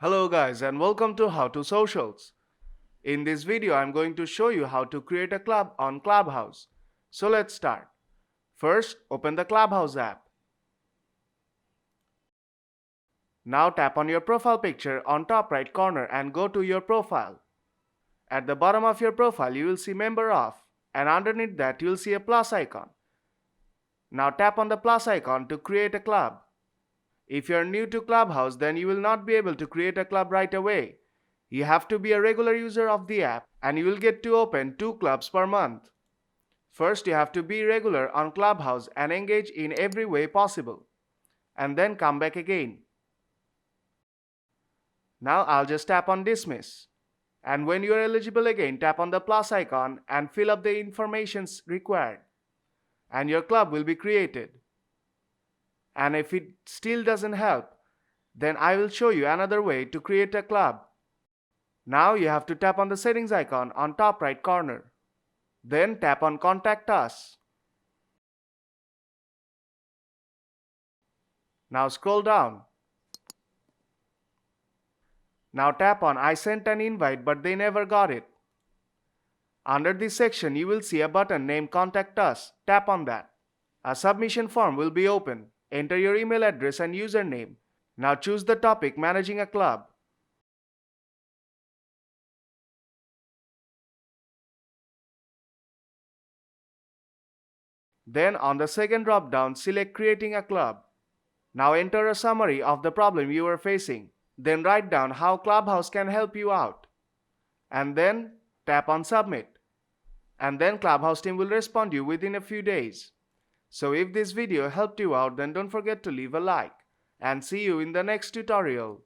Hello guys and welcome to How to Socials. In this video I'm going to show you how to create a club on Clubhouse. So let's start. First, open the Clubhouse app. Now tap on your profile picture on top right corner and go to your profile. At the bottom of your profile you will see member of, and underneath that you will see a plus icon. Now tap on the plus icon to create a club. If you are new to Clubhouse, then you will not be able to create a club right away. You have to be a regular user of the app and you will get to open 2 clubs per month. First, you have to be regular on Clubhouse and engage in every way possible. And then come back again. Now I'll just tap on dismiss. And when you are eligible again, tap on the plus icon and fill up the information required. And your club will be created. And if it still doesn't help, then I will show you another way to create a club. Now you have to tap on the settings icon on top right corner. Then tap on contact us. Now scroll down. Now tap on I sent an invite but they never got it. Under this section you will see a button named contact us. Tap on that. A submission form will be open. Enter your email address and username. Now choose the topic managing a club. Then on the second drop down select creating a club. Now enter a summary of the problem you are facing. Then write down how Clubhouse can help you out. And then tap on submit. And then Clubhouse team will respond you within a few days. So if this video helped you out, then don't forget to leave a like. And see you in the next tutorial.